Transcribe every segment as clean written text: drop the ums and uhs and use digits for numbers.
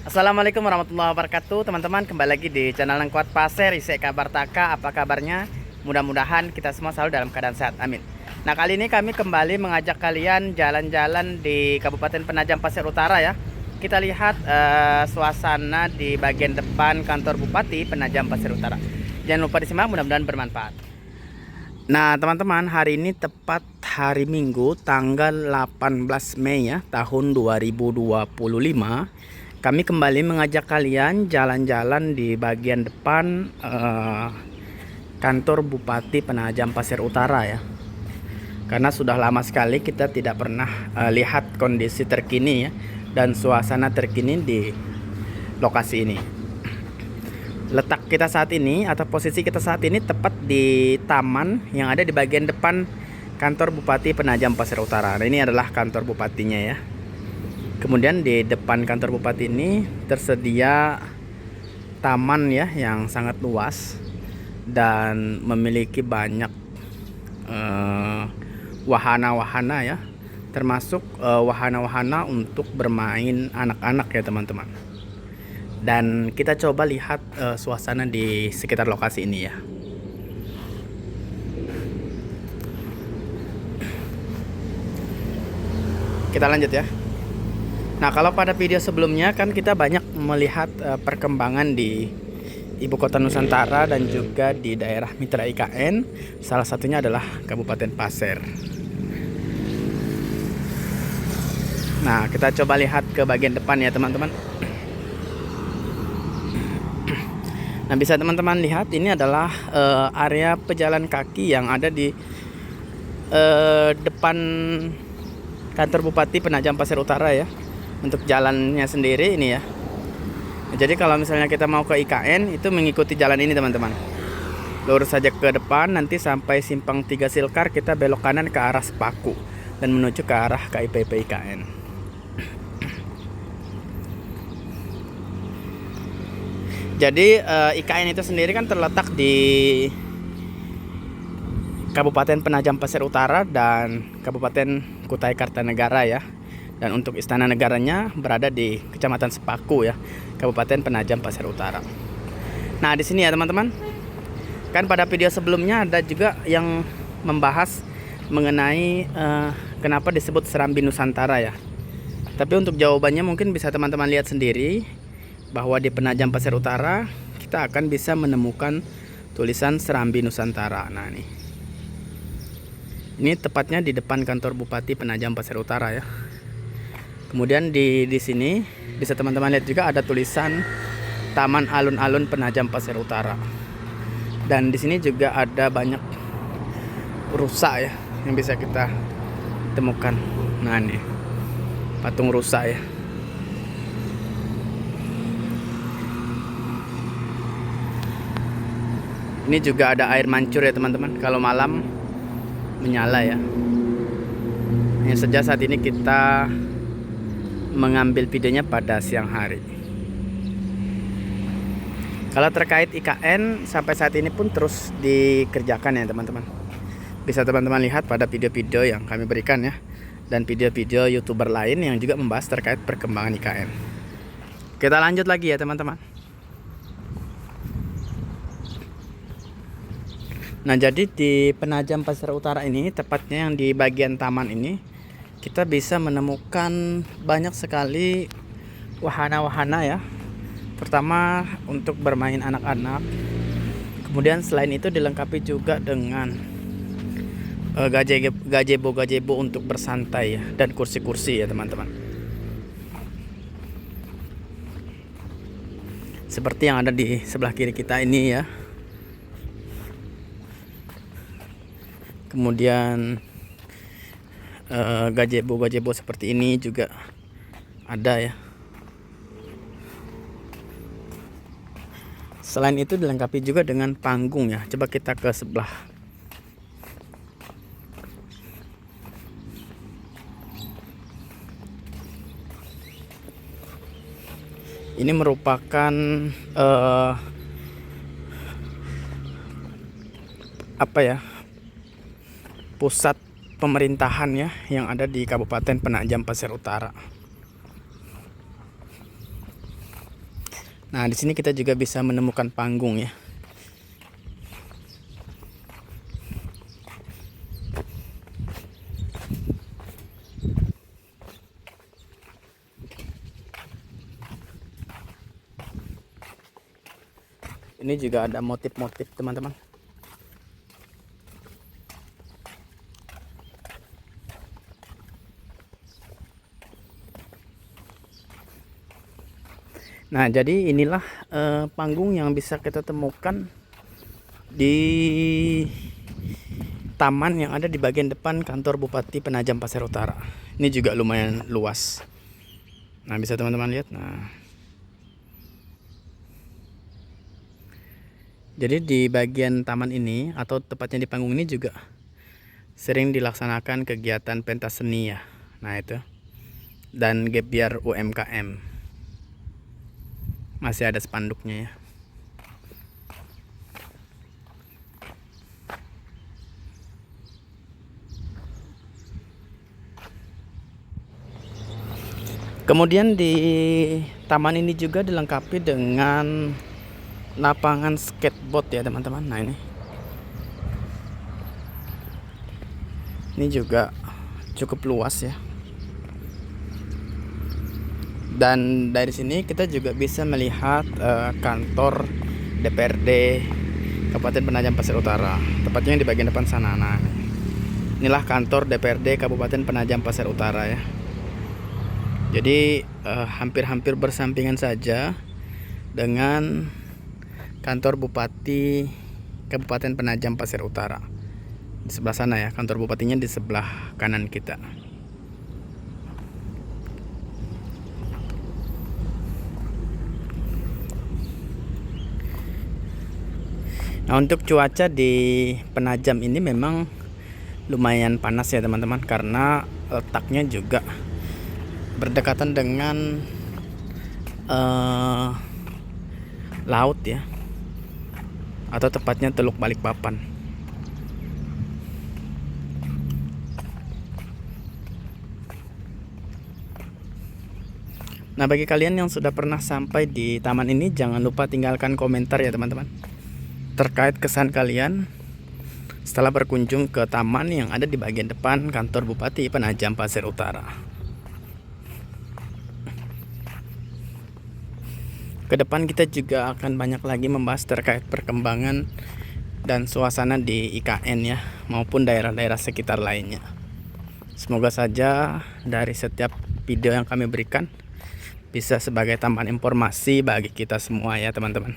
Assalamualaikum warahmatullahi wabarakatuh. Teman-teman, kembali lagi di channel Lengkuat Pasir. Isi kabar Taka, apa kabarnya? Mudah-mudahan kita semua selalu dalam keadaan sehat, amin. Nah, kali ini kami kembali mengajak kalian jalan-jalan di Kabupaten Penajam Pasir Utara ya. Kita lihat suasana di bagian depan kantor Bupati Penajam Pasir Utara. Jangan lupa disimak, mudah-mudahan bermanfaat. Nah, teman-teman, hari ini tepat hari Minggu tanggal 18 Mei ya, tahun 2025. Kami kembali mengajak kalian jalan-jalan di bagian depan kantor Bupati Penajam Pasir Utara ya. Karena sudah lama sekali kita tidak pernah lihat kondisi terkini ya dan suasana terkini di lokasi ini. Letak kita saat ini atau posisi kita saat ini tepat di taman yang ada di bagian depan kantor Bupati Penajam Pasir Utara. Nah, ini adalah kantor bupatinya ya. Kemudian di depan kantor bupati ini tersedia taman ya yang sangat luas dan memiliki banyak wahana-wahana ya, termasuk wahana-wahana untuk bermain anak-anak ya teman-teman. Dan kita coba lihat suasana di sekitar lokasi ini ya. Kita lanjut ya. Nah, kalau pada video sebelumnya kan kita banyak melihat perkembangan di Ibu Kota Nusantara dan juga di daerah mitra IKN. Salah satunya adalah Kabupaten Pasir. Nah, kita coba lihat ke bagian depan ya teman-teman. Nah, bisa teman-teman lihat ini adalah area pejalan kaki yang ada di depan kantor Bupati Penajam Pasir Utara ya. Untuk jalannya sendiri ini ya. Jadi kalau misalnya kita mau ke IKN itu mengikuti jalan ini teman-teman. Lurus saja ke depan, nanti sampai simpang 3 Silkar kita belok kanan ke arah Sepaku dan menuju ke arah KIPP IKN. Jadi IKN itu sendiri kan terletak di Kabupaten Penajam Pasir Utara dan Kabupaten Kutai Kartanegara ya. Dan untuk istana negaranya berada di Kecamatan Sepaku ya, Kabupaten Penajam Pasir Utara. Nah, di sini ya teman-teman. Kan pada video sebelumnya ada juga yang membahas mengenai kenapa disebut Serambi Nusantara ya. Tapi untuk jawabannya mungkin bisa teman-teman lihat sendiri bahwa di Penajam Pasir Utara kita akan bisa menemukan tulisan Serambi Nusantara. Nah, ini tepatnya di depan kantor Bupati Penajam Pasir Utara ya. Kemudian di sini bisa teman-teman lihat juga ada tulisan Taman Alun-Alun Penajam Pasir Utara. Dan di sini juga ada banyak rusa ya yang bisa kita temukan. Nah, ini patung rusa ya. Ini juga ada air mancur ya teman-teman. Kalau malam menyala ya. Hanya saja saat ini kita mengambil videonya pada siang hari. Kalau terkait IKN sampai saat ini pun terus dikerjakan ya teman-teman. Bisa teman-teman lihat pada video-video yang kami berikan ya, dan video-video YouTuber lain yang juga membahas terkait perkembangan IKN. Kita lanjut lagi ya teman-teman. Nah, jadi di Penajam Pasir Utara ini, tepatnya yang di bagian taman ini, kita bisa menemukan banyak sekali wahana-wahana ya. Pertama untuk bermain anak-anak. Kemudian selain itu dilengkapi juga dengan gazebo untuk bersantai ya, dan kursi-kursi ya teman-teman. Seperti yang ada di sebelah kiri kita ini ya. Kemudian gazebo seperti ini juga ada ya. Selain itu dilengkapi juga dengan panggung ya. Coba kita ke sebelah. Ini merupakan apa ya, pusat pemerintahan ya yang ada di Kabupaten Penajam Pasir Utara. Nah, di sini kita juga bisa menemukan panggung ya. Ini juga ada motif-motif teman-teman. Nah, jadi inilah panggung yang bisa kita temukan di taman yang ada di bagian depan kantor Bupati Penajam Pasir Utara. Ini juga lumayan luas. Nah, bisa teman-teman lihat. Nah, jadi di bagian taman ini atau tepatnya di panggung ini juga sering dilaksanakan kegiatan pentas seni ya. Nah, itu. Dan gap year UMKM. Masih ada spanduknya ya. Kemudian di taman ini juga dilengkapi dengan lapangan skateboard ya teman-teman. Nah, ini juga cukup luas ya. Dan dari sini kita juga bisa melihat kantor DPRD Kabupaten Penajam Pasir Utara, tepatnya di bagian depan sana. Nah, inilah kantor DPRD Kabupaten Penajam Pasir Utara ya. Jadi hampir-hampir bersampingan saja dengan kantor Bupati Kabupaten Penajam Pasir Utara. Di sebelah sana ya, kantor bupatinya di sebelah kanan kita. Nah, untuk cuaca di Penajam ini memang lumayan panas ya teman-teman, karena letaknya juga berdekatan dengan laut ya, atau tepatnya Teluk Balikpapan. Nah, bagi kalian yang sudah pernah sampai di taman ini, jangan lupa tinggalkan komentar ya teman-teman, terkait kesan kalian setelah berkunjung ke taman yang ada di bagian depan kantor Bupati Penajam Pasir Utara. Kedepan kita juga akan banyak lagi membahas terkait perkembangan dan suasana di IKN ya, maupun daerah-daerah sekitar lainnya. Semoga saja dari setiap video yang kami berikan bisa sebagai tambahan informasi bagi kita semua ya teman-teman.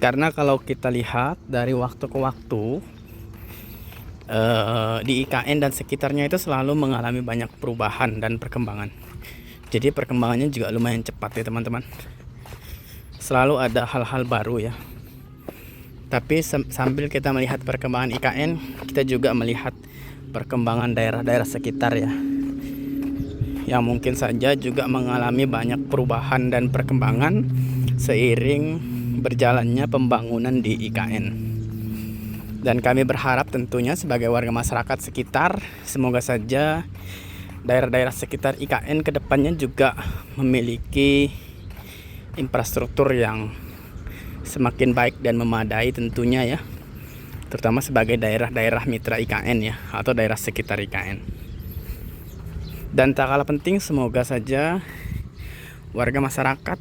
Karena kalau kita lihat dari waktu ke waktu, di IKN dan sekitarnya itu selalu mengalami banyak perubahan dan perkembangan. Jadi perkembangannya juga lumayan cepat ya teman-teman. Selalu ada hal-hal baru ya. Tapi sambil kita melihat perkembangan IKN, kita juga melihat perkembangan daerah-daerah sekitar ya, yang mungkin saja juga mengalami banyak perubahan dan perkembangan seiring berjalannya pembangunan di IKN. Dan kami berharap tentunya sebagai warga masyarakat sekitar, semoga saja daerah-daerah sekitar IKN kedepannya juga memiliki infrastruktur yang semakin baik dan memadai tentunya ya, terutama sebagai daerah-daerah mitra IKN ya, atau daerah sekitar IKN. Dan tak kalah penting, semoga saja warga masyarakat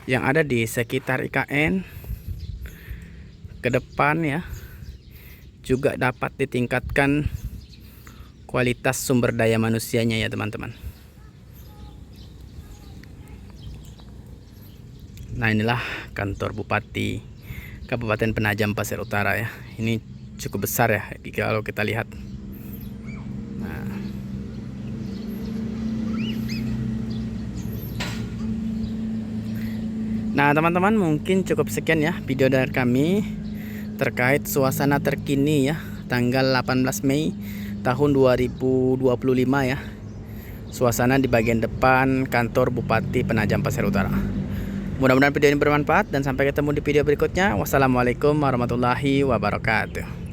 yang ada di sekitar IKN ke depan ya juga dapat ditingkatkan kualitas sumber daya manusianya ya teman-teman. Nah, inilah kantor Bupati Kabupaten Penajam Pasir Utara ya. Ini cukup besar ya kalau kita lihat. Nah teman-teman, mungkin cukup sekian ya video dari kami terkait suasana terkini ya, tanggal 18 Mei tahun 2025 ya, suasana di bagian depan kantor Bupati Penajam Pasir Utara. Mudah-mudahan video ini bermanfaat dan sampai ketemu di video berikutnya. Wassalamualaikum warahmatullahi wabarakatuh.